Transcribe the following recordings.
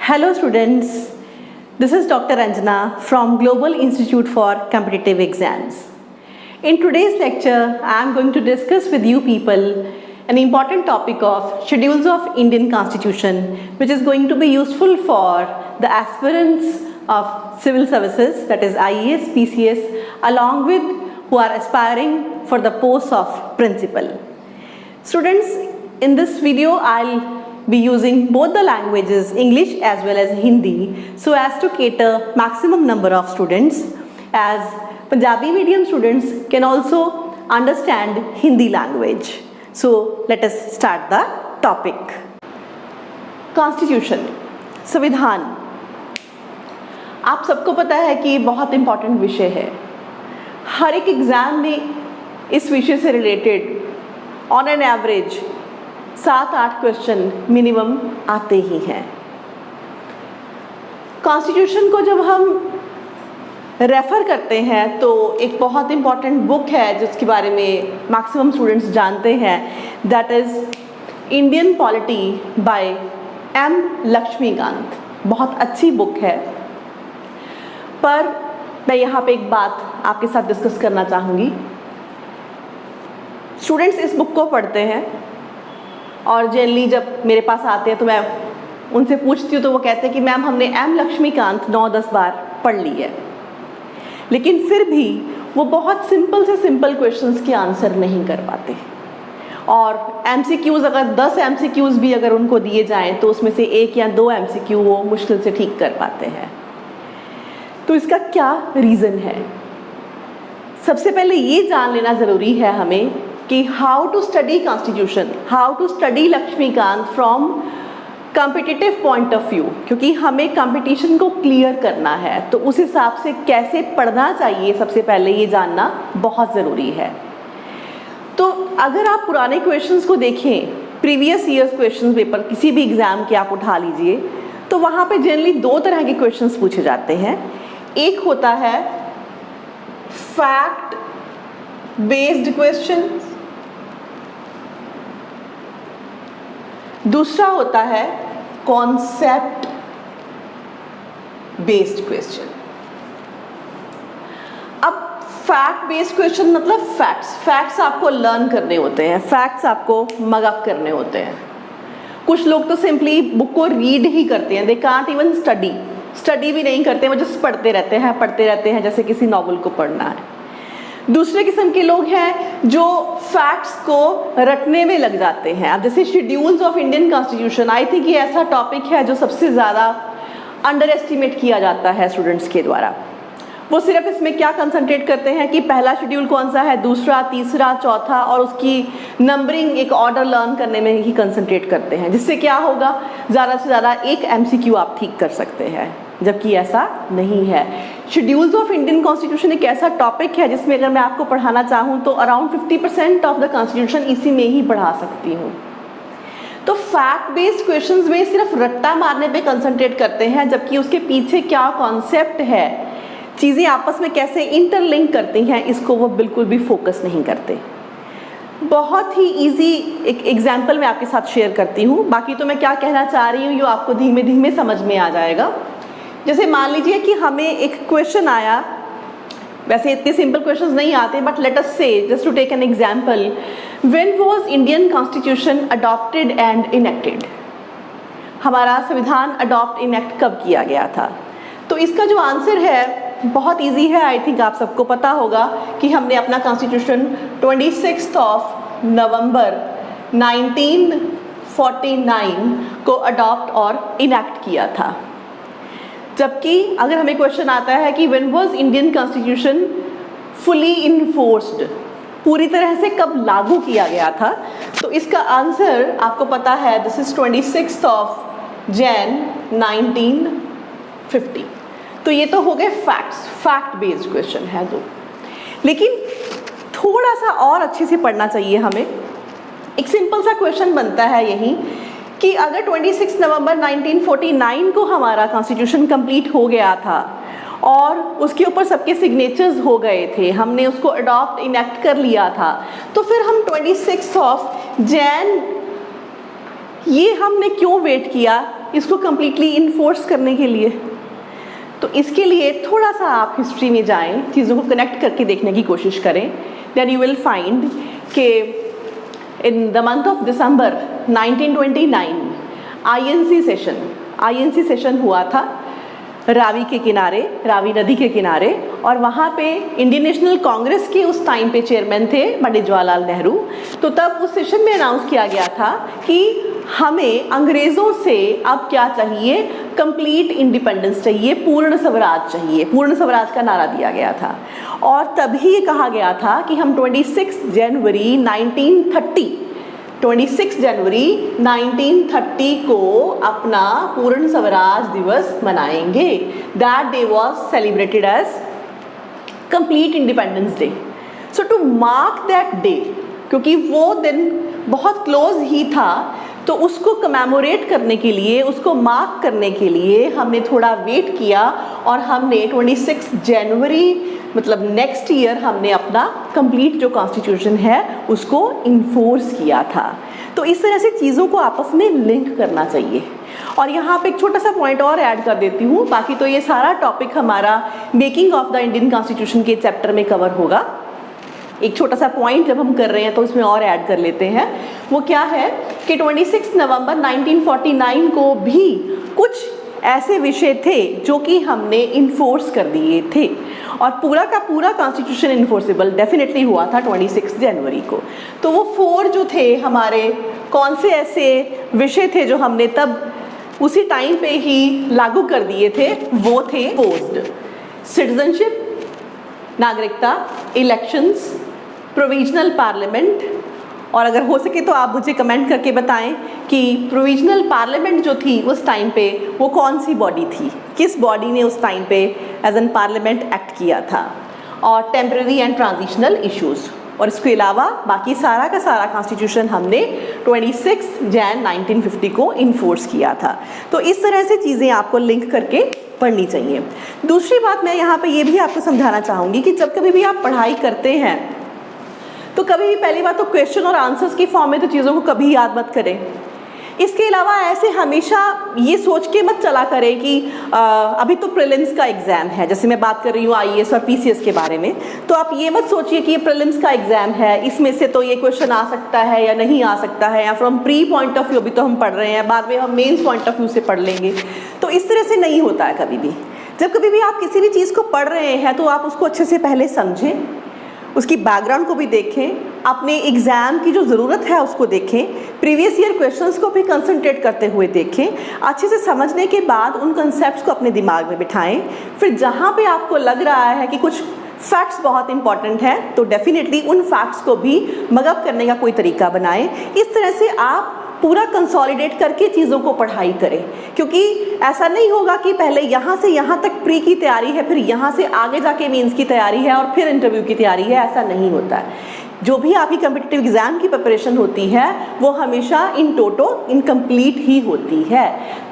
Hello students, this is Dr. Anjana from Global Institute for Competitive Exams. In today's lecture, I am going to discuss with you people an important topic of Schedules of Indian Constitution, which is going to be useful for the aspirants of civil services, that is IAS, PCS, along with who are aspiring for the post of principal. Students, in this video, I'll be using both the languages, English as well as Hindi, so as to cater maximum number of students, as Punjabi medium students can also understand Hindi language. So let us start the topic. Constitution, संविधान, आप सबको पता है कि बहुत important विषय है. हर एक एग्जाम में इस विषय से related on an average 7-8 question minimum आते ही हैं. कॉन्स्टिट्यूशन को जब हम रेफ़र करते हैं तो एक बहुत इम्पॉर्टेंट बुक है जिसके बारे में मैक्सिमम स्टूडेंट्स जानते हैं, that is Indian polity by M Laxmikanth. बहुत अच्छी बुक है, पर मैं यहाँ पे एक बात आपके साथ डिस्कस करना चाहूँगी. स्टूडेंट्स इस बुक को पढ़ते हैं और जनरली जब मेरे पास आते हैं तो मैं उनसे पूछती हूँ तो वो कहते हैं कि मैम हमने एम लक्ष्मीकांत 9-10 बार पढ़ ली है, लेकिन फिर भी वो बहुत सिंपल से सिंपल क्वेश्चंस के आंसर नहीं कर पाते. और एमसीक्यूज़ अगर 10 एमसीक्यूज़ भी अगर उनको दिए जाएं तो उसमें से 1 या 2 एमसीक्यू वो मुश्किल से ठीक कर पाते हैं. तो इसका क्या रीज़न है? सबसे पहले ये जान लेना ज़रूरी है हमें कि how to study constitution, how to study Laxmikanth from competitive point of view, क्योंकि हमें कंपटीशन को क्लियर करना है तो उस हिसाब से कैसे पढ़ना चाहिए सबसे पहले ये जानना बहुत ज़रूरी है. तो अगर आप पुराने क्वेश्चंस को देखें, प्रीवियस ईयर्स क्वेश्चन पेपर किसी भी एग्ज़ाम के आप उठा लीजिए, तो वहाँ पे जनरली 2 तरह के क्वेश्चंस पूछे जाते हैं. एक होता है फैक्ट बेस्ड क्वेश्चन, दूसरा होता है कॉन्सेप्ट बेस्ड क्वेश्चन. अब फैक्ट बेस्ड क्वेश्चन मतलब फैक्ट्स आपको लर्न करने होते हैं, फैक्ट्स आपको मग अप करने होते हैं. कुछ लोग तो सिंपली बुक को रीड ही करते हैं, दे कांट इवन स्टडी भी नहीं करते, वो जस्ट पढ़ते रहते हैं जैसे किसी नॉवल को पढ़ना है. दूसरे किस्म के लोग हैं जो फैक्ट्स को रटने में लग जाते हैं. अब जैसे schedules of Indian constitution, I think ये ऐसा टॉपिक है जो सबसे ज़्यादा अंडर एस्टिमेट किया जाता है स्टूडेंट्स के द्वारा. वो सिर्फ इसमें क्या कंसंट्रेट करते हैं कि पहला शेड्यूल कौन सा है, दूसरा, तीसरा, चौथा, और उसकी नंबरिंग एक ऑर्डर लर्न करने में ही कंसंट्रेट करते हैं, जिससे क्या होगा ज़्यादा से ज़्यादा 1 एमसीक्यू आप ठीक कर सकते हैं, जबकि ऐसा नहीं है. शेड्यूल्स ऑफ इंडियन कॉन्स्टिट्यूशन एक ऐसा टॉपिक है जिसमें अगर मैं आपको पढ़ाना चाहूँ तो अराउंड 50% ऑफ द कॉन्स्टिट्यूशन इसी में ही पढ़ा सकती हूँ. तो फैक्ट बेस्ड क्वेश्चंस में सिर्फ रट्टा मारने पे कंसंट्रेट करते हैं, जबकि उसके पीछे क्या कॉन्सेप्ट है, चीज़ें आपस में कैसे इंटरलिंक करती हैं, इसको वो बिल्कुल भी फोकस नहीं करते. बहुत ही इजी एक एग्जाम्पल मैं आपके साथ शेयर करती हूँ, बाकी तो मैं क्या कहना चाह रही हूँ ये आपको धीमे धीमे समझ में आ जाएगा. जैसे मान लीजिए कि हमें एक क्वेश्चन आया, वैसे इतने सिंपल क्वेश्चंस नहीं आते, but let us say just to take an example, when was Indian constitution adopted and enacted, हमारा संविधान अडॉप्ट इनेक्ट कब किया गया था. तो इसका जो आंसर है बहुत इजी है, आई थिंक आप सबको पता होगा कि हमने अपना कॉन्स्टिट्यूशन 26 नवंबर 1949 को अडॉप्ट और इनेक्ट किया था. जबकि अगर हमें क्वेश्चन आता है कि when was Indian constitution fully enforced, पूरी तरह से कब लागू किया गया था, तो इसका आंसर आपको पता है, दिस इज 26 January 1950. तो ये तो हो गए फैक्ट बेस्ड क्वेश्चन है 2. लेकिन थोड़ा सा और अच्छे से पढ़ना चाहिए हमें. एक सिंपल सा क्वेश्चन बनता है यही कि अगर 26 नवंबर 1949 को हमारा कॉन्स्टिट्यूशन कंप्लीट हो गया था और उसके ऊपर सबके सिग्नेचर्स हो गए थे, हमने उसको अडॉप्ट इनेक्ट कर लिया था, तो फिर हम 26 January ये हमने क्यों वेट किया इसको कम्प्लीटली इन्फोर्स करने के लिए? तो इसके लिए थोड़ा सा आप हिस्ट्री में जाएं, चीज़ों को कनेक्ट करके देखने की कोशिश करें. देन यू विल फाइंड कि in the month of December 1929 INC session हुआ था रावी के किनारे, रावी नदी के किनारे, और वहाँ पे इंडियन नेशनल कांग्रेस के उस टाइम पे चेयरमैन थे पंडित जवाहरलाल नेहरू. तो तब उस सेशन में अनाउंस किया गया था कि हमें अंग्रेज़ों से अब क्या चाहिए, कंप्लीट इंडिपेंडेंस चाहिए, पूर्ण स्वराज चाहिए. पूर्ण स्वराज का नारा दिया गया था. और तभी ये कहा गया था कि हम 26 जनवरी 1930 को अपना पूर्ण स्वराज दिवस मनाएंगे. That day was celebrated as complete independence day. So to mark that day, क्योंकि वो दिन बहुत क्लोज ही था, तो उसको कमेमोरेट करने के लिए, उसको मार्क करने के लिए हमने थोड़ा वेट किया और हमने 26 जनवरी मतलब नेक्स्ट ईयर हमने अपना कंप्लीट जो कॉन्स्टिट्यूशन है उसको इन्फोर्स किया था. तो इस तरह से चीज़ों को आपस में लिंक करना चाहिए. और यहाँ पे एक छोटा सा पॉइंट और ऐड कर देती हूँ, बाकी तो ये सारा टॉपिक हमारा making of the Indian constitution के चैप्टर में कवर होगा. एक छोटा सा पॉइंट जब हम कर रहे हैं तो उसमें और ऐड कर लेते हैं. वो क्या है कि 26 नवंबर 1949 को भी कुछ ऐसे विषय थे जो कि हमने इन्फोर्स कर दिए थे, और पूरा का पूरा कॉन्स्टिट्यूशन इन्फोर्सेबल डेफिनेटली हुआ था 26 जनवरी को. तो वो 4 जो थे हमारे, कौन से ऐसे विषय थे जो हमने तब उसी टाइम पे ही लागू कर दिए थे, वो थे पोस्ड सिटीजनशिप, नागरिकता, इलेक्शंस, प्रोविजनल पार्लियामेंट. और अगर हो सके तो आप मुझे कमेंट करके बताएं कि प्रोविजनल पार्लियामेंट जो थी उस टाइम पे वो कौन सी बॉडी थी, किस बॉडी ने उस टाइम पे एज एन पार्लियामेंट एक्ट किया था. और टेम्परेरी एंड ट्रांजिशनल इश्यूज़. और इसके अलावा बाकी सारा का सारा कॉन्स्टिट्यूशन हमने 26 जैन 1950 को इन्फोर्स किया था. तो इस तरह से चीज़ें आपको लिंक करके पढ़नी चाहिए. दूसरी बात मैं यहाँ पे ये भी आपको समझाना चाहूँगी कि जब कभी भी आप पढ़ाई करते हैं तो कभी भी पहली बात तो क्वेश्चन और आंसर्स की फॉर्म में तो चीज़ों को कभी याद मत करें. इसके अलावा ऐसे हमेशा ये सोच के मत चला करें कि अभी तो प्रीलिम्स का एग्ज़ाम है, जैसे मैं बात कर रही हूँ आईएएस और पीसीएस के बारे में, तो आप ये मत सोचिए कि ये प्रीलिम्स का एग्ज़ाम है, इसमें से तो ये क्वेश्चन आ सकता है या नहीं आ सकता है, या from pre point of view अभी तो हम पढ़ रहे हैं, बाद में हम मेंस पॉइंट ऑफ व्यू से पढ़ लेंगे. तो इस तरह से नहीं होता है कभी भी. जब कभी भी आप किसी भी चीज़ को पढ़ रहे हैं तो आप उसको अच्छे से पहले समझें, उसकी बैकग्राउंड को भी देखें, अपने एग्ज़ाम की जो ज़रूरत है उसको देखें, प्रीवियस ईयर क्वेश्चंस को भी कंसंट्रेट करते हुए देखें. अच्छे से समझने के बाद उन कंसेप्ट्स को अपने दिमाग में बिठाएं. फिर जहाँ पे आपको लग रहा है कि कुछ फैक्ट्स बहुत इंपॉर्टेंट हैं तो डेफिनेटली उन फैक्ट्स को भी मगअप करने का कोई तरीका बनाएं. इस तरह से आप पूरा कंसोलिडेट करके चीज़ों को पढ़ाई करें, क्योंकि ऐसा नहीं होगा कि पहले यहाँ से यहाँ तक प्री की तैयारी है, फिर यहाँ से आगे जाके मेंस की तैयारी है और फिर इंटरव्यू की तैयारी है. ऐसा नहीं होता है. जो भी आपकी कम्पिटिटिव एग्ज़ाम की प्रिपरेशन होती है वो हमेशा इन टोटो इनकम्प्लीट ही होती है.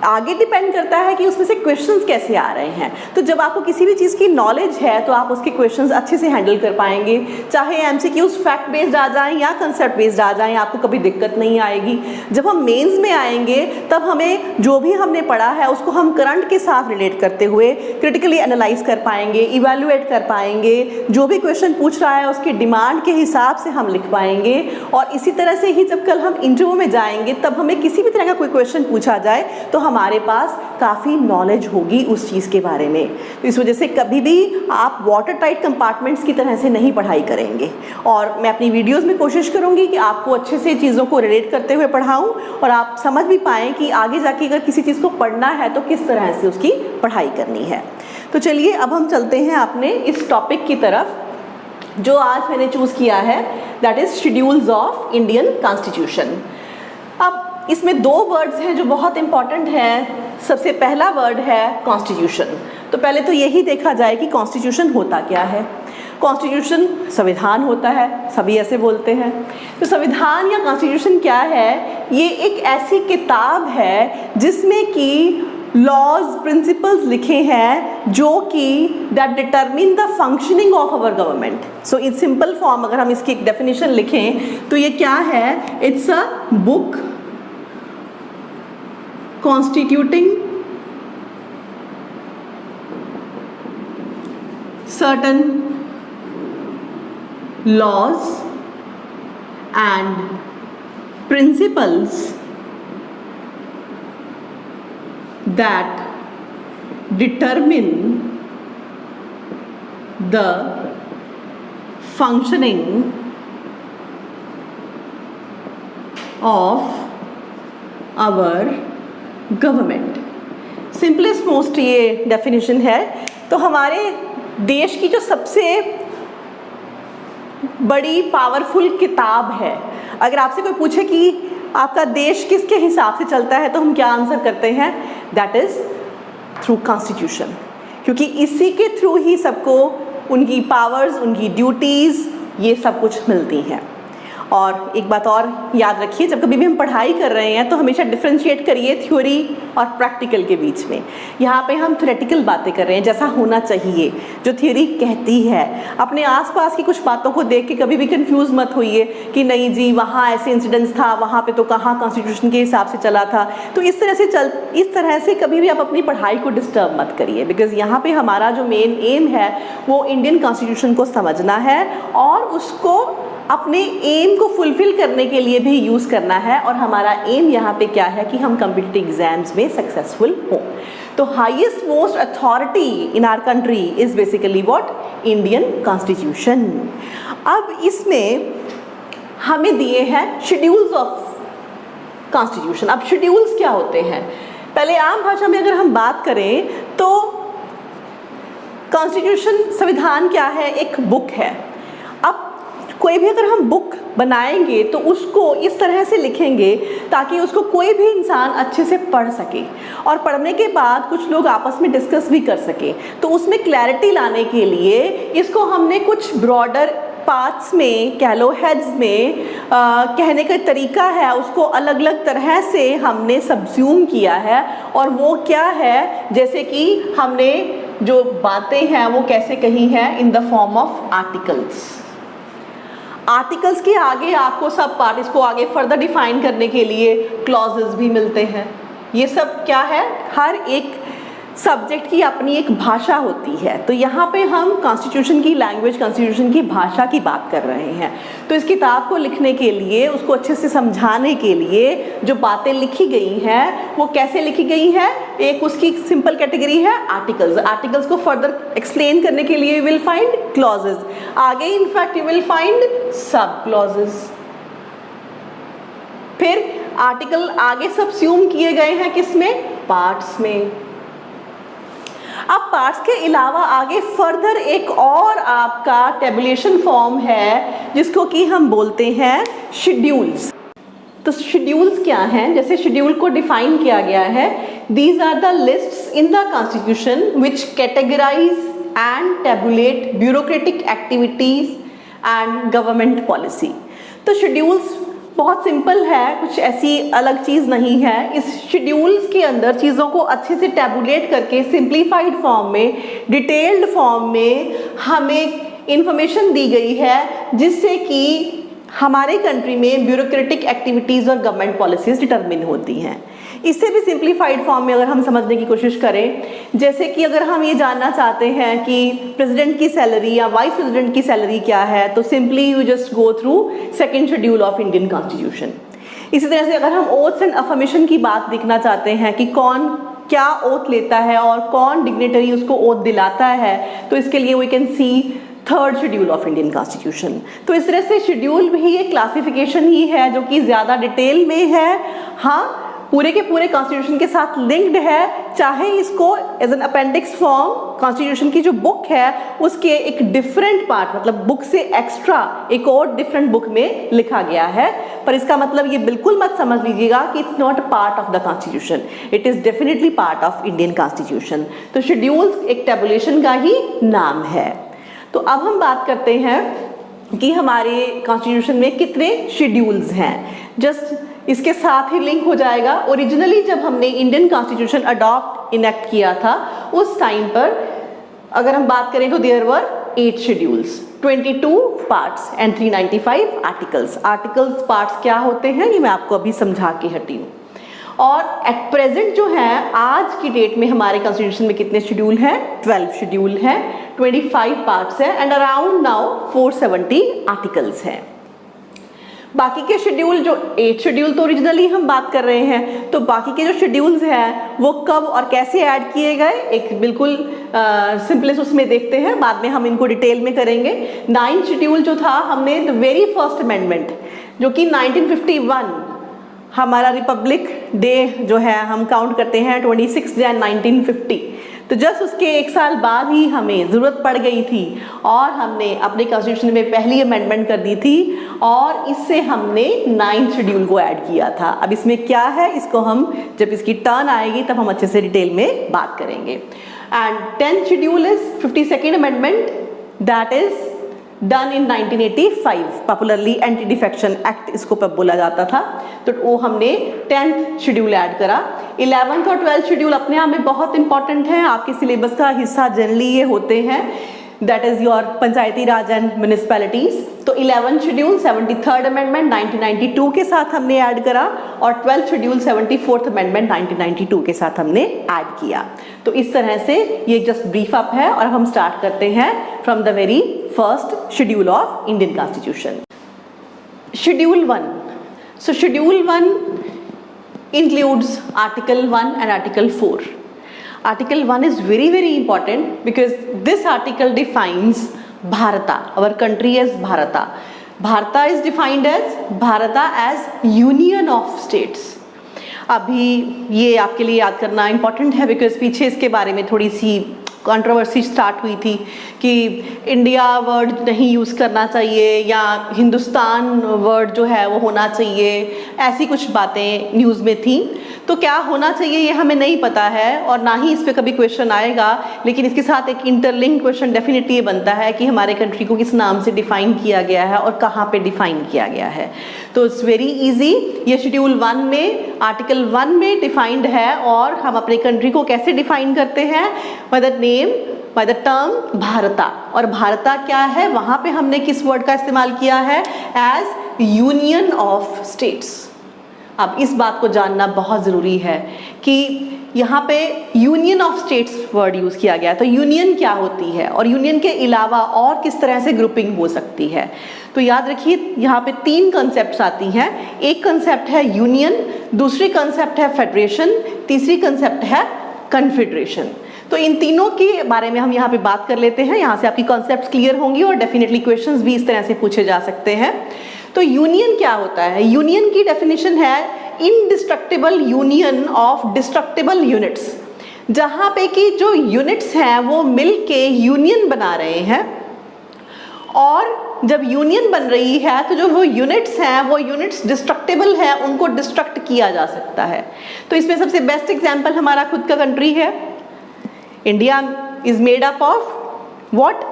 आगे डिपेंड करता है कि उसमें से क्वेश्चंस कैसे आ रहे हैं. तो जब आपको किसी भी चीज़ की नॉलेज है तो आप उसके क्वेश्चंस अच्छे से हैंडल कर पाएंगे, चाहे एमसीक्यूज फैक्ट बेस्ड आ जाएं या कंसेप्ट बेस्ड आ जाएं, आपको कभी दिक्कत नहीं आएगी. जब हम मेंस में आएंगे तब हमें जो भी हमने पढ़ा है उसको हम करंट के साथ रिलेट करते हुए क्रिटिकली एनालाइज कर पाएंगे, इवैल्यूएट कर पाएंगे, जो भी क्वेश्चन पूछ रहा है उसकी डिमांड के हिसाब से हम लिख पाएंगे. और इसी तरह से ही जब कल हम इंटरव्यू में जाएंगे तब हमें किसी भी तरह का कोई क्वेश्चन पूछा जाए तो हमारे पास काफ़ी नॉलेज होगी उस चीज़ के बारे में. तो इस वजह से कभी भी आप वाटर टाइट कंपार्टमेंट्स की तरह से नहीं पढ़ाई करेंगे. और मैं अपनी वीडियोस में कोशिश करूंगी कि आपको अच्छे से चीज़ों को रिलेट करते हुए पढ़ाऊं और आप समझ भी पाएँ कि आगे जाके अगर किसी चीज़ को पढ़ना है तो किस तरह से उसकी पढ़ाई करनी है. तो चलिए अब हम चलते हैं अपने इस टॉपिक की तरफ जो आज मैंने चूज़ किया है, that is schedules of Indian constitution. अब इसमें 2 वर्ड्स हैं जो बहुत इंपॉर्टेंट हैं. सबसे पहला वर्ड है कॉन्स्टिट्यूशन. तो पहले तो यही देखा जाए कि कॉन्स्टिट्यूशन होता क्या है. कॉन्स्टिट्यूशन संविधान होता है, सभी ऐसे बोलते हैं. तो संविधान या कॉन्स्टिट्यूशन क्या है? ये एक ऐसी किताब है जिसमें कि लॉज प्रिंसिपल्स लिखे हैं जो कि that determine the functioning of our government. So in simple form अगर हम इसकी एक डेफिनेशन लिखें तो ये क्या है? It's a book constituting certain laws and principles that determine the functioning of our government. Simplest most ये डेफिनेशन है। तो हमारे देश की जो सबसे बड़ी पावरफुल किताब है, अगर आपसे कोई पूछे कि आपका देश किसके हिसाब से चलता है तो हम क्या आंसर करते हैं? दैट इज थ्रू कॉन्स्टिट्यूशन, क्योंकि इसी के थ्रू ही सबको उनकी पावर्स, उनकी ड्यूटीज़, ये सब कुछ मिलती हैं। और एक बात और याद रखिए, जब कभी भी हम पढ़ाई कर रहे हैं तो हमेशा डिफ्रेंशिएट करिए थ्योरी और प्रैक्टिकल के बीच में। यहाँ पे हम थ्योरेटिकल बातें कर रहे हैं, जैसा होना चाहिए, जो थ्योरी कहती है। अपने आसपास की कुछ बातों को देख के कभी भी कंफ्यूज मत होइए कि नहीं जी वहाँ ऐसे इंसिडेंट्स था, वहाँ पे तो कहाँ कॉन्स्टिट्यूशन के हिसाब से चला था। तो इस तरह से कभी भी आप अपनी पढ़ाई को डिस्टर्ब मत करिए, बिकॉज यहाँ पे हमारा जो मेन एम है वो इंडियन कॉन्स्टिट्यूशन को समझना है और उसको अपने एम को फुलफिल करने के लिए भी यूज़ करना है। और हमारा एम यहाँ पे क्या है कि हम कॉम्पिटिटिव एग्जाम्स में सक्सेसफुल हों। तो highest most authority in our country is basically what? Indian constitution. अब इसमें हमें दिए हैं शेड्यूल्स ऑफ कॉन्स्टिट्यूशन। अब शेड्यूल्स क्या होते हैं? पहले आम भाषा में अगर हम बात करें तो कॉन्स्टिट्यूशन, संविधान क्या है? एक बुक है। अब कोई भी अगर हम बुक बनाएंगे तो उसको इस तरह से लिखेंगे ताकि उसको कोई भी इंसान अच्छे से पढ़ सके और पढ़ने के बाद कुछ लोग आपस में डिस्कस भी कर सके। तो उसमें क्लैरिटी लाने के लिए इसको हमने कुछ ब्रॉडर पार्ट्स में, कह लो हेड्स में, कहने का तरीका है उसको अलग अलग तरह से हमने सबज्यूम किया है। और वो क्या है? जैसे कि हमने जो बातें हैं वो कैसे कही हैं? In the form of articles. Articles के आगे आपको सब पार्ट, इसको आगे फर्दर डिफाइन करने के लिए क्लॉजेस भी मिलते हैं। ये सब क्या है? हर एक सब्जेक्ट की अपनी एक भाषा होती है। तो यहाँ पे हम कॉन्स्टिट्यूशन की लैंग्वेज, कॉन्स्टिट्यूशन की भाषा की बात कर रहे हैं। तो इस किताब को लिखने के लिए, उसको अच्छे से समझाने के लिए जो बातें लिखी गई हैं वो कैसे लिखी गई हैं? एक उसकी सिंपल कैटेगरी है आर्टिकल्स। आर्टिकल्स को फर्दर एक्सप्लेन करने के लिए यू विल फाइंड क्लॉजेस, आगे इनफैक्ट यू विल फाइंड सब क्लॉजेस। फिर आर्टिकल आगे सबस्यूम किए गए हैं किसमें? पार्ट्स में। अब पार्ट्स के अलावा आगे फर्दर एक और आपका टेबुलेशन फॉर्म है जिसको कि हम बोलते हैं शेड्यूल्स। तो शेड्यूल्स क्या हैं? जैसे शेड्यूल को डिफाइन किया गया है, these are the lists in the constitution which categorize and tabulate bureaucratic activities and government policy. तो शेड्यूल्स बहुत सिंपल है, कुछ ऐसी अलग चीज़ नहीं है। इस शेड्यूल्स के अंदर चीज़ों को अच्छे से टैबुलेट करके सिंप्लीफाइड फॉर्म में, डिटेल्ड फॉर्म में हमें इंफॉर्मेशन दी गई है जिससे कि हमारे कंट्री में ब्यूरोक्रेटिक एक्टिविटीज़ और गवर्नमेंट पॉलिसीज़ डिटरमिन होती हैं। इससे भी सिंप्लीफाइड फॉर्म में अगर हम समझने की कोशिश करें, जैसे कि अगर हम ये जानना चाहते हैं कि प्रेसिडेंट की सैलरी या वाइस प्रेसिडेंट की सैलरी क्या है, तो simply you just go through second schedule of Indian constitution. इसी तरह से अगर हम ओथ्स एंड अफर्मेशन की बात देखना चाहते हैं कि कौन क्या ओथ लेता है और कौन डिग्नेटरी उसको ओथ दिलाता है, तो इसके लिए we can see third schedule of Indian constitution. तो इस तरह से शेड्यूल भी एक क्लासिफिकेशन ही है जो कि ज़्यादा डिटेल में है, हाँ पूरे के पूरे कॉन्स्टिट्यूशन के साथ लिंक्ड है, चाहे इसको as an appendix form constitution की जो बुक है उसके एक डिफरेंट पार्ट, मतलब बुक से एक्स्ट्रा एक और डिफरेंट बुक में लिखा गया है। पर इसका मतलब ये बिल्कुल मत समझ लीजिएगा कि it's not part of the constitution, it is definitely part of Indian constitution. तो शेड्यूल्स एक टेबुलेशन का ही नाम है। तो अब हम बात करते हैं कि हमारे कॉन्स्टिट्यूशन में कितने शेड्यूल्स हैं। जस्ट इसके साथ ही लिंक हो जाएगा, ओरिजिनली जब हमने इंडियन कॉन्स्टिट्यूशन अडॉप्ट इनेक्ट किया था उस टाइम पर अगर हम बात करें तो there were 8 schedules, 22 parts and 395 articles. Articles parts क्या होते हैं ये मैं आपको अभी समझा के हटी हूँ। और एट प्रेजेंट जो है आज की डेट में हमारे कॉन्स्टिट्यूशन में कितने शेड्यूल हैं? 12 शेड्यूल हैं, 25 पार्ट्स हैं एंड अराउंड नाउ 470 आर्टिकल्स हैं। बाकी के शेड्यूल जो 8 शेड्यूल तो ओरिजिनली हम बात कर रहे हैं, तो बाकी के जो शेड्यूल्स हैं वो कब और कैसे ऐड किए गए, एक बिल्कुल सिंपलेस्ट उसमें देखते हैं, बाद में हम इनको डिटेल में करेंगे। 9 शेड्यूल जो था, हमने द वेरी फर्स्ट अमेंडमेंट जो कि 1951 हमारा रिपब्लिक डे जो है हम काउंट करते हैं 26 जन 1950, तो जस्ट उसके 1 साल बाद ही हमें ज़रूरत पड़ गई थी और हमने अपने कॉन्स्टिट्यूशन में पहली अमेंडमेंट कर दी थी और इससे हमने 9 शेड्यूल को ऐड किया था। अब इसमें क्या है, इसको हम जब इसकी टर्न आएगी तब हम अच्छे से डिटेल में बात करेंगे। And 10th schedule is 52nd amendment that is done in 1985, popularly anti defection act इसको बोला जाता था, तो वो हमने 10th शेड्यूल ऐड करा। 11th और 12th शेड्यूल अपने आप में बहुत इंपॉर्टेंट है, आपके सिलेबस का हिस्सा जनरली ये होते हैं, that is your Panchayati Raj and municipalities. तो 11th शेड्यूल 73rd अमेंडमेंट 1992 के साथ हमने ऐड करा और 12th शेड्यूल 74th अमेंडमेंट 1992 के साथ हमने ऐड किया। तो इस तरह से ये जस्ट ब्रीफ अप है और हम स्टार्ट करते हैं from the very first schedule of Indian constitution. Schedule 1, so schedule 1 includes article 1 and article 4. Article 1 is very important because this article defines Bharata, our country as Bharata. Bharata is defined as Bharata as union of states. अभी ये आपके लिए याद करना important है because पीछे इसके बारे में थोड़ी सी कंट्रोवर्सी स्टार्ट हुई थी कि इंडिया वर्ड नहीं यूज़ करना चाहिए या हिंदुस्तान वर्ड जो है वो होना चाहिए, ऐसी कुछ बातें न्यूज़ में थी। तो क्या होना चाहिए ये हमें नहीं पता है और ना ही इस पर कभी क्वेश्चन आएगा, लेकिन इसके साथ एक इंटरलिंक क्वेश्चन डेफिनेटली ये बनता है कि हमारे कंट्री को किस नाम से डिफ़ाइन किया गया है और कहाँ पे डिफ़ाइन किया गया है। तो इट्स वेरी इजी, ये शेड्यूल 1 में आर्टिकल 1 में डिफाइंड है और हम अपने कंट्री को कैसे डिफाइन करते हैं, by the name, by the term भारता। और भारता क्या है, वहाँ पे हमने किस वर्ड का इस्तेमाल किया है, एज यूनियन ऑफ स्टेट्स। अब इस बात को जानना बहुत ज़रूरी है कि यहाँ पे union of states word use किया गया, तो यूनियन क्या होती है और यूनियन के अलावा और किस तरह से ग्रुपिंग हो सकती है। तो याद रखिए यहाँ पे 3 कंसेप्ट्स आती हैं। एक कंसेप्ट है यूनियन, दूसरी कंसेप्ट है फेडरेशन, तीसरी कंसेप्ट है कन्फेडरेशन। तो इन तीनों के बारे में हम यहाँ पे बात कर लेते हैं, यहाँ से आपकी कॉन्सेप्ट्स क्लियर होंगी और डेफिनेटली क्वेश्चंस भी इस तरह से पूछे जा सकते हैं। तो यूनियन क्या होता है, यूनियन की डेफिनेशन है indestructible union of destructible units, जहाँ पे कि जो यूनिट्स हैं वो मिल के यूनियन बना रहे हैं और जब यूनियन बन रही है तो जो वो यूनिट्स हैं वो यूनिट्स डिस्ट्रक्टिबल हैं, उनको डिस्ट्रक्ट किया जा सकता है। तो इसमें सबसे बेस्ट एग्जाम्पल हमारा खुद का कंट्री है। India is made up of what,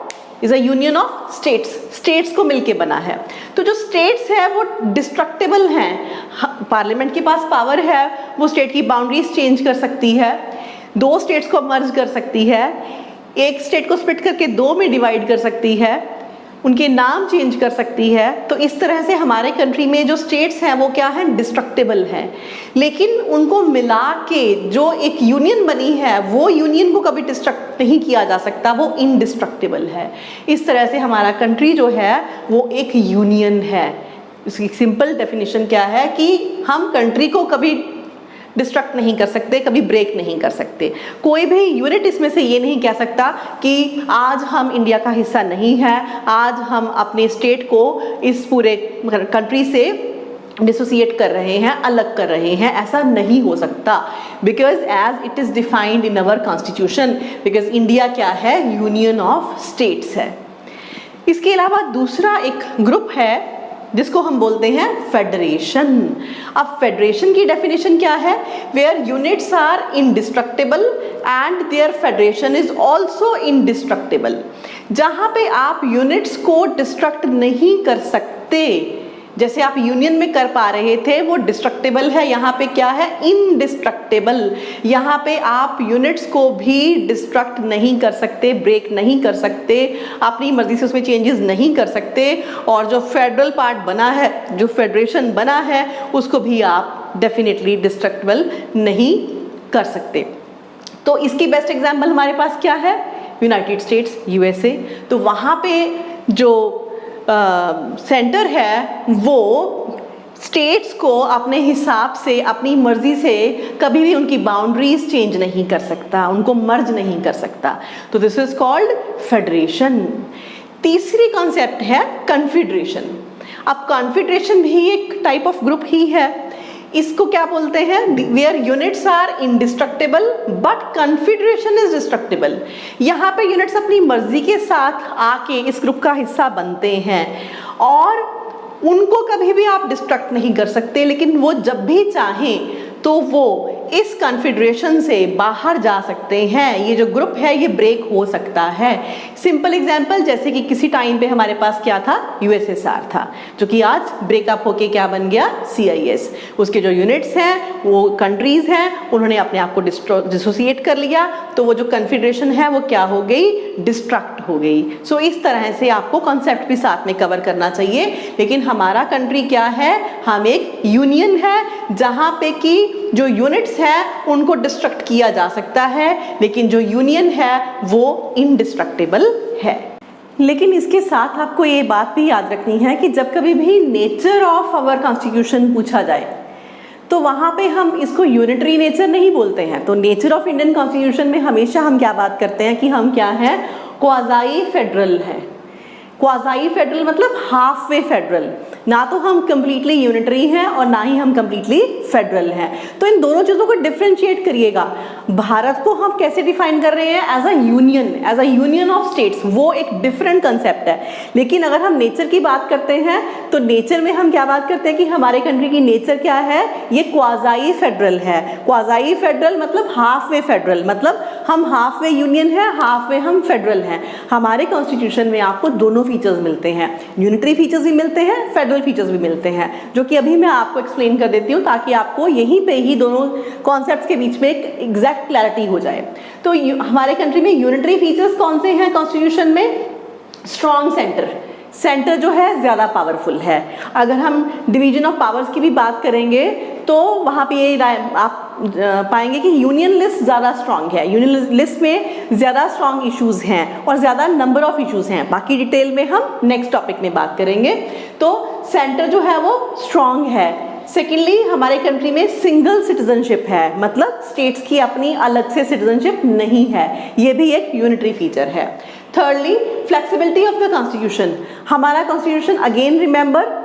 is a union of states, states को मिलके बना है। तो जो स्टेट्स है वो डिस्ट्रक्टिबल हैं, पार्लियामेंट के पास पावर है, वो स्टेट की बाउंड्रीज चेंज कर सकती है, 2 स्टेट्स को मर्ज कर सकती है, एक स्टेट को स्प्लिट करके 2 में डिवाइड कर सकती है, उनके नाम चेंज कर सकती है। तो इस तरह से हमारे कंट्री में जो स्टेट्स हैं वो क्या हैं, डिस्ट्रक्टिबल हैं, लेकिन उनको मिला के जो एक यूनियन बनी है वो यूनियन को कभी डिस्ट्रक्ट नहीं किया जा सकता, वो इनडिस्ट्रक्टिबल है। इस तरह से हमारा कंट्री जो है वो एक यूनियन है। इसकी सिंपल डेफिनेशन क्या है कि हम कंट्री को कभी डिस्ट्रक्ट नहीं कर सकते, कभी ब्रेक नहीं कर सकते। कोई भी यूनिट इसमें से ये नहीं कह सकता कि आज हम इंडिया का हिस्सा नहीं है, आज हम अपने स्टेट को इस पूरे कंट्री से डिसोसिएट कर रहे हैं, अलग कर रहे हैं, ऐसा नहीं हो सकता। Because as it is defined in our constitution, because India क्या है, यूनियन ऑफ स्टेट्स है। इसके अलावा दूसरा एक ग्रुप है जिसको हम बोलते हैं फेडरेशन। अब फेडरेशन की डेफिनेशन क्या है, where units are indestructible and their federation is also indestructible. जहाँ पे आप यूनिट्स को डिस्ट्रक्ट नहीं कर सकते जैसे आप यूनियन में कर पा रहे थे वो डिस्ट्रक्टेबल है, यहाँ पे क्या है, इनडिस्ट्रक्टेबल। यहाँ पे आप यूनिट्स को भी डिस्ट्रक्ट नहीं कर सकते, ब्रेक नहीं कर सकते, अपनी मर्जी से उसमें चेंजेस नहीं कर सकते, और जो फेडरल पार्ट बना है, जो फेडरेशन बना है, उसको भी आप डेफिनेटली डिस्ट्रक्टेबल नहीं कर सकते। तो इसकी बेस्ट एग्जाम्पल हमारे पास क्या है, यूनाइटेड स्टेट्स, यूएसए। तो वहाँ पे जो सेंटर है वो स्टेट्स को अपने हिसाब से, अपनी मर्जी से कभी भी उनकी बाउंड्रीज चेंज नहीं कर सकता, उनको मर्ज नहीं कर सकता। तो दिस इज कॉल्ड फेडरेशन। तीसरी कॉन्सेप्ट है कन्फेडरेशन। अब कॉन्फेडरेशन भी एक टाइप ऑफ ग्रुप ही है। इसको क्या बोलते हैं, where units are indestructible but confederation is destructible. यहाँ पे यूनिट्स अपनी मर्जी के साथ आके इस ग्रुप का हिस्सा बनते हैं और उनको कभी भी आप डिस्ट्रक्ट नहीं कर सकते, लेकिन वो जब भी चाहें तो वो इस कॉन्फेडरेशन से बाहर जा सकते हैं। ये जो ग्रुप है ये ब्रेक हो सकता है। सिंपल एग्जांपल, जैसे कि किसी टाइम पे हमारे पास क्या था, यूएसएसआर था, जो कि आज ब्रेकअप होके क्या बन गया, सीआईएस। उसके जो यूनिट्स हैं वो कंट्रीज हैं, उन्होंने अपने आप को डिसोसिएट कर लिया, तो वो जो कॉन्फेडरेशन है वो क्या हो गई, डिस्ट्रक्ट हो गई। सो इस तरह से आपको कॉन्सेप्ट भी साथ में कवर करना चाहिए। लेकिन हमारा कंट्री क्या है, हम एक यूनियन है जहाँ पे कि जो यूनिट्स है उनको डिस्ट्रक्ट किया जा सकता है, लेकिन जो यूनियन है वो इनडिस्ट्रक्टेबल है। लेकिन इसके साथ आपको ये बात भी याद रखनी है कि जब कभी भी नेचर ऑफ आवर कॉन्स्टिट्यूशन पूछा जाए तो वहाँ पे हम इसको यूनिटरी नेचर नहीं बोलते हैं। तो नेचर ऑफ इंडियन कॉन्स्टिट्यूशन में हमेशा हम क्या बात करते हैं कि हम क्या हैं, क्वाज़ाई फेडरल है। क्वाज़ाई फेडरल मतलब हाफ वे फेडरल, ना तो हम कंप्लीटली यूनिटरी हैं और ना ही हम कंप्लीटली फेडरल हैं। तो इन दोनों चीज़ों को डिफ्रेंशिएट करिएगा। भारत को हम कैसे डिफाइन कर रहे हैं, as a union of states, वो एक डिफरेंट कंसेप्ट है। लेकिन अगर हम नेचर की बात करते हैं तो नेचर में हम क्या बात करते हैं कि हमारे कंट्री की नेचर क्या है, ये क्वाज़ाई फेडरल है। क्वाज़ाई फेडरल मतलब हाफ वे फेडरल, मतलब हम हाफ वे यूनियन है, हाफ वे हम फेडरल हैं। हमारे कॉन्स्टिट्यूशन में आपको दोनों फीचर्स मिलते हैं, यूनिटरी फीचर्स भी मिलते हैं, फेडरल फीचर्स भी मिलते हैं, जो कि अभी मैं आपको एक्सप्लेन कर देती हूँ ताकि आपको यहीं पे ही दोनों कॉन्सेप्ट्स के बीच में एक एग्जैक्ट क्लैरिटी हो जाए। तो हमारे कंट्री में यूनिटरी फीचर्स कौन से हैं कॉन्स्टिट्यूशन में, स्ट्रॉन्ग सेंटर जो है ज़्यादा पावरफुल है। अगर हम डिवीजन ऑफ पावर्स की भी बात करेंगे तो वहाँ पे ये आप पाएंगे कि यूनियन लिस्ट ज़्यादा स्ट्रांग है, यूनियन लिस्ट में ज़्यादा स्ट्रांग इश्यूज़ हैं और ज़्यादा नंबर ऑफ इश्यूज़ हैं। बाकी डिटेल में हम नेक्स्ट टॉपिक में बात करेंगे। तो सेंटर जो है वो स्ट्रांग है। सेकेंडली, हमारे कंट्री में सिंगल सिटीजनशिप है, मतलब स्टेट्स की अपनी अलग से सिटीजनशिप नहीं है, ये भी एक यूनिटरी फीचर है। Thirdly, flexibility of the constitution. हमारा कॉन्स्टिट्यूशन अगेन रिमेंबर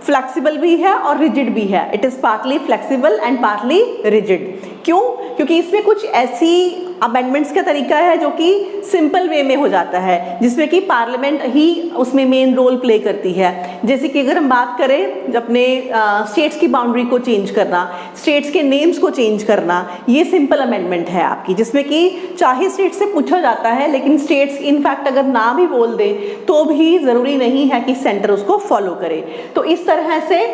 फ्लेक्सिबल भी है और रिजिड भी है। It is partly flexible and partly rigid. क्यों? क्योंकि इसमें कुछ ऐसी अमेंडमेंट्स का तरीका है जो कि सिंपल वे में हो जाता है, जिसमें कि पार्लियामेंट ही उसमें मेन रोल प्ले करती है। जैसे कि अगर हम बात करें अपने स्टेट्स की बाउंड्री को चेंज करना, स्टेट्स के नेम्स को चेंज करना, ये सिंपल अमेंडमेंट है आपकी, जिसमें कि चाहे स्टेट से पूछा जाता है, लेकिन स्टेट्स इनफैक्ट अगर ना भी बोल दे तो भी ज़रूरी नहीं है कि सेंटर उसको फॉलो करे। तो इस तरह से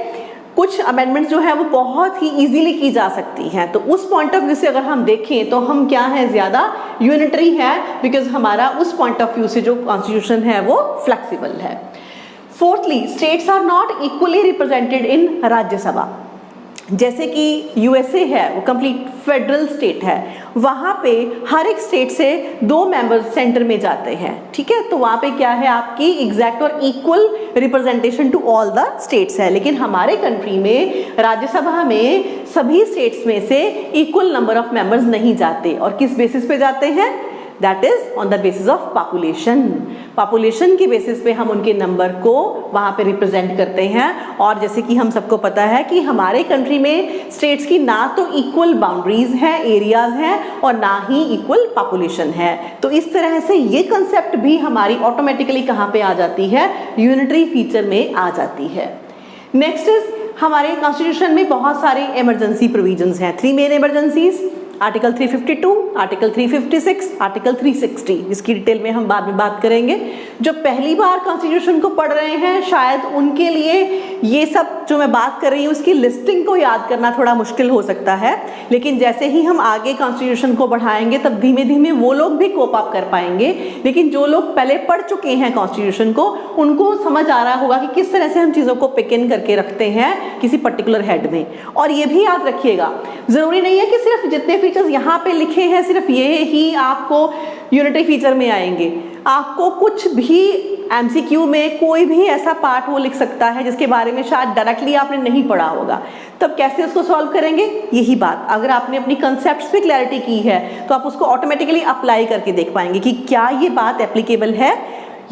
कुछ अमेंडमेंट्स जो है वो बहुत ही इजीली की जा सकती हैं। तो उस पॉइंट ऑफ व्यू से अगर हम देखें तो हम क्या है, ज़्यादा यूनिटरी है, बिकॉज हमारा उस पॉइंट ऑफ व्यू से जो कॉन्स्टिट्यूशन है वो फ्लेक्सिबल है। Fourthly, states are not equally represented in Rajya Sabha. जैसे कि यूएसए है, वो कंप्लीट फेडरल स्टेट है, वहाँ पे हर एक स्टेट से 2 मेंबर्स सेंटर में जाते हैं, ठीक है। तो वहाँ पे क्या है, आपकी एग्जैक्ट और equal representation to all the states है। लेकिन हमारे कंट्री में राज्यसभा में सभी स्टेट्स में से इक्वल नंबर ऑफ मेंबर्स नहीं जाते। और किस बेसिस पे जाते हैं, that is on the basis of population के बेसिस पे हम उनके नंबर को वहाँ पे रिप्रेजेंट करते हैं। और जैसे कि हम सबको पता है कि हमारे कंट्री में स्टेट्स की ना तो इक्वल बाउंड्रीज हैं, एरियाज हैं, और ना ही इक्वल पॉपुलेशन है। तो इस तरह से ये कंसेप्ट भी हमारी ऑटोमेटिकली कहाँ पे आ जाती है, यूनिटरी फीचर में आ जाती है। नेक्स्ट इज, हमारे कॉन्स्टिट्यूशन में बहुत सारे इमरजेंसी प्रोविजंस हैं, 3 main emergencies, article 352, article 356, article 360, जिसकी डिटेल में हम बाद में बात करेंगे। जो पहली बार कॉन्स्टिट्यूशन को पढ़ रहे हैं शायद उनके लिए ये सब जो मैं बात कर रही हूँ उसकी लिस्टिंग को याद करना थोड़ा मुश्किल हो सकता है, लेकिन जैसे ही हम आगे कॉन्स्टिट्यूशन को बढ़ाएंगे तब धीमे धीमे वो लोग भी कोप अप कर पाएंगे। लेकिन जो लोग पहले पढ़ चुके हैं कॉन्स्टिट्यूशन को उनको समझ आ रहा होगा कि किस तरह से हम चीज़ों को पिक इन करके रखते हैं किसी पर्टिकुलर हेड में। और ये भी याद रखिएगा, ज़रूरी नहीं है कि सिर्फ जितने फीचर्स यहाँ पे लिखे हैं सिर्फ ये ही आपको यूनिटरी फीचर में आएंगे। आपको कुछ भी एमसीक्यू में कोई भी ऐसा पार्ट वो लिख सकता है जिसके बारे में शायद डायरेक्टली आपने नहीं पढ़ा होगा, तब कैसे उसको सॉल्व करेंगे? यही बात, अगर आपने अपनी कंसेप्ट्स पे क्लैरिटी की है तो आप उसको ऑटोमेटिकली अप्लाई करके देख पाएंगे कि क्या ये बात एप्लीकेबल है,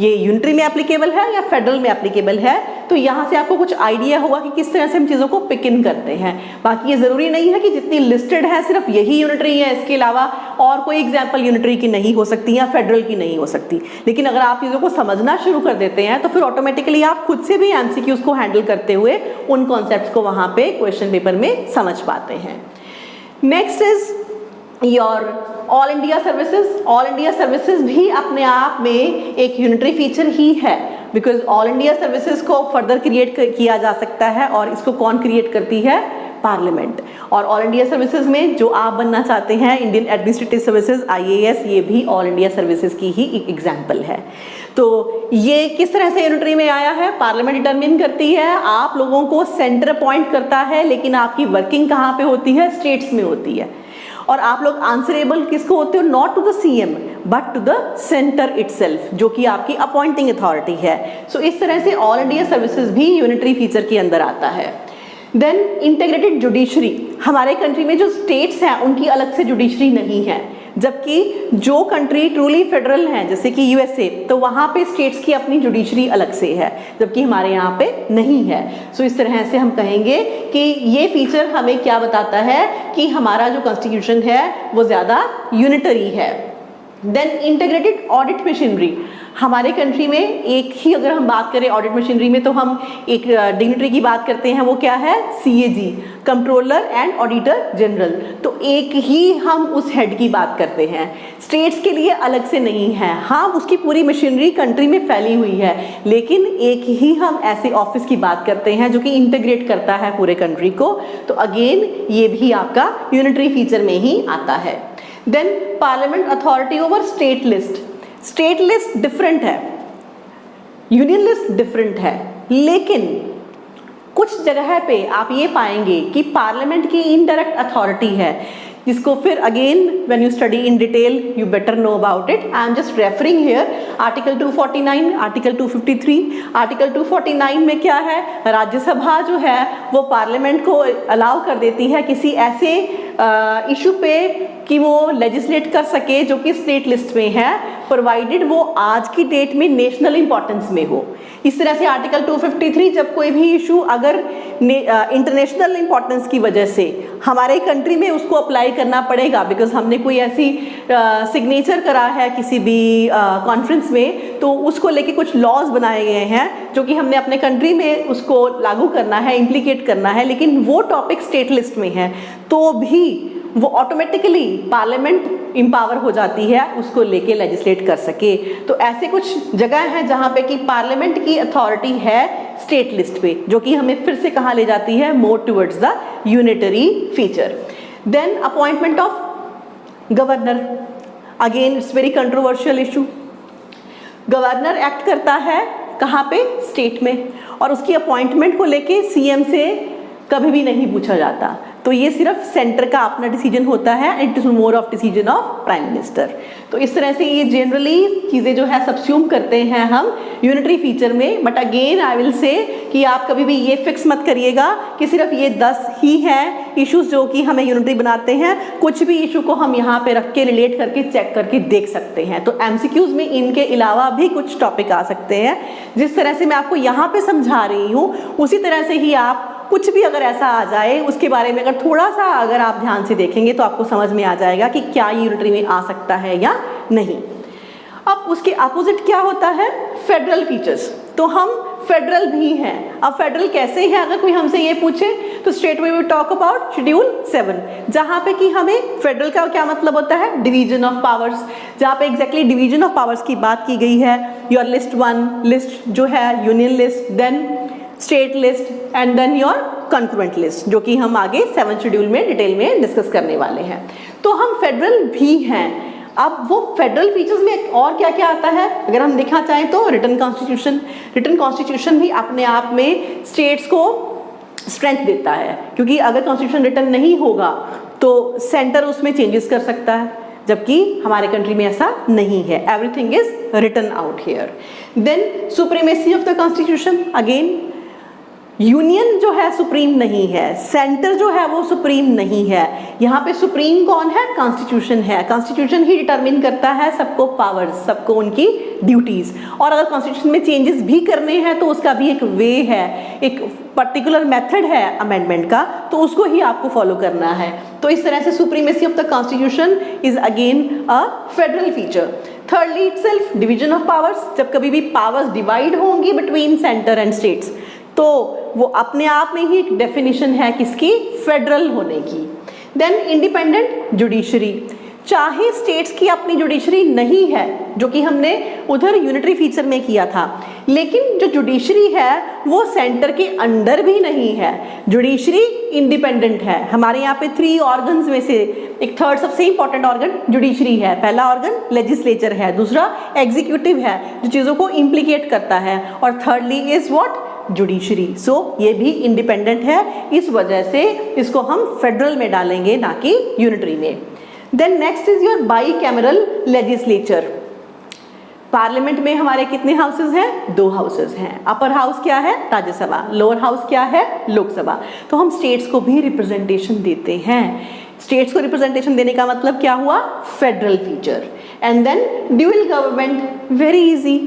ये यूनिटरी में एप्लीकेबल है या फेडरल में एप्लीकेबल है। तो यहाँ से आपको कुछ आइडिया होगा कि किस तरह से हम चीज़ों को पिक इन करते हैं। बाकी ये ज़रूरी नहीं है कि जितनी लिस्टेड है सिर्फ यही यूनिटरी है, इसके अलावा और कोई एग्जाम्पल यूनिटरी की नहीं हो सकती या फेडरल की नहीं हो सकती। लेकिन अगर आप चीज़ों को समझना शुरू कर देते हैं तो फिर ऑटोमेटिकली आप खुद से भी एमसीक्यूज़ को हैंडल करते हुए उन कॉन्सेप्ट्स को वहाँ पे क्वेश्चन पेपर में समझ पाते हैं। Next is your all India services. All India services भी अपने आप में एक यूनिटरी फीचर ही है, बिकॉज ऑल इंडिया सर्विसेज को फर्दर क्रिएट किया जा सकता है और इसको कौन क्रिएट करती है? पार्लियामेंट। और ऑल इंडिया सर्विसेज में जो आप बनना चाहते हैं इंडियन एडमिनिस्ट्रेटिव सर्विसेज IAS, ये भी ऑल इंडिया सर्विसेज की ही एक एग्जाम्पल है। तो ये किस तरह से यूनिटरी में आया है? पार्लियामेंट डिटरमिन करती है, आप लोगों को सेंटर अपॉइंट करता है, लेकिन आपकी वर्किंग कहाँ पे होती है? स्टेट्स में होती है। और आप लोग आंसरेबल किसको होते हो? Not to the CM but to the centre itself, जो कि आपकी अपॉइंटिंग अथॉरिटी है। सो इस तरह से ऑल इंडिया सर्विसेज भी यूनिटरी फीचर के अंदर आता है। देन इंटीग्रेटेड जुडिशरी, हमारे कंट्री में जो स्टेट्स हैं उनकी अलग से जुडिशरी नहीं है, जबकि जो कंट्री ट्रूली फेडरल हैं जैसे कि USA, तो वहाँ पे स्टेट्स की अपनी जुडिशरी अलग से है, जबकि हमारे यहाँ पे नहीं है। सो इस तरह से हम कहेंगे कि ये फीचर हमें क्या बताता है कि हमारा जो कॉन्स्टिट्यूशन है वो ज़्यादा यूनिटरी है। देन इंटीग्रेटेड ऑडिट मशीनरी, हमारे कंट्री में एक ही अगर हम बात करें ऑडिट मशीनरी में तो हम एक डिग्निटरी की बात करते हैं, वो क्या है? CAG, controller and auditor general. तो एक ही हम उस हेड की बात करते हैं, स्टेट्स के लिए अलग से नहीं है। हाँ, उसकी पूरी मशीनरी कंट्री में फैली हुई है, लेकिन एक ही हम ऐसे ऑफिस की बात करते हैं जो कि इंटीग्रेट करता है पूरे कंट्री को। तो अगेन ये भी आपका यूनिटरी फीचर में ही आता है। Then parliament authority over state list. State list different है, यूनियन लिस्ट डिफरेंट है, लेकिन कुछ जगह पे आप ये पाएंगे कि पार्लियामेंट की इनडायरेक्ट अथॉरिटी है, जिसको फिर again when you study in detail you better know about it. I am just referring here article 249, article 253। Article 249 में क्या है? राज्यसभा जो है वो पार्लियामेंट को अलाउ कर देती है किसी ऐसे इशू पे कि वो लेजिस्लेट कर सके जो कि स्टेट लिस्ट में है, प्रोवाइडेड वो आज की डेट में नेशनल इंपॉर्टेंस में हो। इस तरह से आर्टिकल 253, जब कोई भी इशू अगर इंटरनेशनल इंपॉर्टेंस की वजह से हमारे कंट्री में उसको अप्लाई करना पड़ेगा, बिकॉज हमने कोई ऐसी सिग्नेचर करा है किसी भी कॉन्फ्रेंस में, तो उसको लेके कुछ लॉज बनाए गए हैं जो कि हमने अपने कंट्री में उसको लागू करना है, इम्प्लीकेट करना है, लेकिन वो टॉपिक स्टेट लिस्ट में है, तो भी वो ऑटोमेटिकली पार्लियामेंट इम्पावर हो जाती है उसको लेके लेजिस्लेट कर सके। तो ऐसे कुछ जगह हैं जहाँ पे कि पार्लियामेंट की अथॉरिटी है स्टेट लिस्ट पे, जो कि हमें फिर से कहाँ ले जाती है? More towards the unitary feature. Then appointment of governor, again it's very controversial issue. Governor act करता है कहाँ पे? स्टेट में, और उसकी अपॉइंटमेंट को लेके CM से कभी भी नहीं पूछा जाता। तो ये सिर्फ सेंटर का अपना डिसीजन होता है, it is more of decision of prime minister. तो इस तरह से ये जनरली चीज़ें जो है सबस्यूम करते हैं हम यूनिटरी फीचर में। But again I will say कि आप कभी भी ये फिक्स मत करिएगा कि सिर्फ ये 10 ही हैं इश्यूज जो कि हमें यूनिटरी बनाते हैं। कुछ भी इशू को हम यहाँ पे रख के रिलेट करके चेक करके देख सकते हैं। तो MCQs में इनके अलावा भी कुछ टॉपिक आ सकते हैं। जिस तरह से मैं आपको यहाँ पे समझा रही हूँ उसी तरह से ही आप कुछ भी अगर ऐसा आ जाए उसके बारे में अगर थोड़ा सा अगर आप ध्यान से देखेंगे तो आपको समझ में आ जाएगा कि क्या यूनिटरी में आ सकता है या नहीं। अब उसके अपोजिट क्या होता है? Federal features. तो हम फेडरल भी हैं। अब फेडरल कैसे हैं अगर कोई हमसे ये पूछे तो straight way we talk about schedule 7, जहाँ पे कि हमें फेडरल का क्या मतलब होता है, डिवीजन ऑफ पावर्स, जहाँ पे एग्जैक्टली डिवीजन ऑफ पावर्स की बात की गई है। योर लिस्ट 1 लिस्ट जो है union list, then state list and then your concurrent list, जो कि हम आगे 7 शेड्यूल में डिटेल में डिस्कस करने वाले हैं। तो हम फेडरल भी हैं। अब वो फेडरल फीचर्स में और क्या क्या आता है अगर हम देखना चाहें तो रिटन कॉन्स्टिट्यूशन। रिटन कॉन्स्टिट्यूशन भी अपने आप में स्टेट्स को स्ट्रेंथ देता है, क्योंकि अगर कॉन्स्टिट्यूशन रिटन नहीं होगा तो सेंटर उसमें चेंजेस कर सकता है, जबकि हमारे कंट्री में ऐसा नहीं है। Everything is written out here. Then supremacy of the constitution, again union जो है सुप्रीम नहीं है, सेंटर जो है वो सुप्रीम नहीं है। यहाँ पे सुप्रीम कौन है, कॉन्स्टिट्यूशन है। कॉन्स्टिट्यूशन ही डिटरमिन करता है सबको पावर्स, सबको उनकी ड्यूटीज। और अगर कॉन्स्टिट्यूशन में चेंजेस भी करने हैं तो उसका भी एक वे है, एक पर्टिकुलर मेथड है अमेंडमेंट का, तो उसको ही आपको फॉलो करना है। तो इस तरह से supremacy of the constitution is again a federal feature. Thirdly itself division of powers, जब कभी भी पावर्स डिवाइड होंगी बिटवीन सेंटर एंड स्टेट्स तो वो अपने आप में ही एक डेफिनेशन है किसकी, फेडरल होने की। देन इंडिपेंडेंट जुडिशरी, चाहे स्टेट्स की अपनी जुडिशरी नहीं है, जो कि हमने उधर यूनिटरी फीचर में किया था, लेकिन जो जुडिशरी है वो सेंटर के अंडर भी नहीं है। जुडिशरी इंडिपेंडेंट है। हमारे यहाँ पे 3 ऑर्गन्स में से एक थर्ड सबसे इंपॉर्टेंट ऑर्गन जुडिशरी है। पहला ऑर्गन लेजिस्लेचर है, दूसरा एग्जीक्यूटिव है जो चीज़ों को इम्प्लीकेट करता है, और थर्डली इज व्हाट, जुडिशरी। सो ये भी इंडिपेंडेंट है, इस वजह से इसको हम फेडरल में डालेंगे ना कि यूनिटरी में। Then next is your bicameral legislature. Parliament में हमारे कितने हाउसेस हैं, 2 हाउसेस हैं। अपर हाउस क्या है, राज्यसभा, लोअर हाउस क्या है, लोकसभा। तो हम स्टेट्स को भी रिप्रेजेंटेशन देते हैं। स्टेट्स को रिप्रेजेंटेशन देने का मतलब क्या हुआ, federal feature. And then dual government, very easy.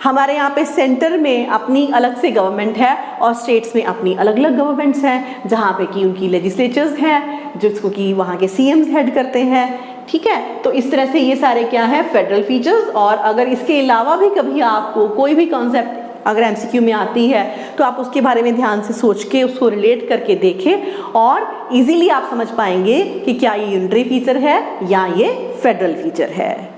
हमारे यहाँ पे सेंटर में अपनी अलग से गवर्नमेंट है और स्टेट्स में अपनी अलग अलग गवर्नमेंट्स हैं, जहाँ पे कि उनकी लेजिस्लेचर्स हैं जिसको कि वहाँ के सीएम्स हेड करते हैं। ठीक है, तो इस तरह से ये सारे क्या है, फेडरल फीचर्स। और अगर इसके अलावा भी कभी आपको कोई भी कॉन्सेप्ट अगर एमसीक्यू में आती है तो आप उसके बारे में ध्यान से सोच के उसको रिलेट करके देखें और इजीली आप समझ पाएंगे कि क्या ये यूनिटरी फीचर है या ये फेडरल फीचर है।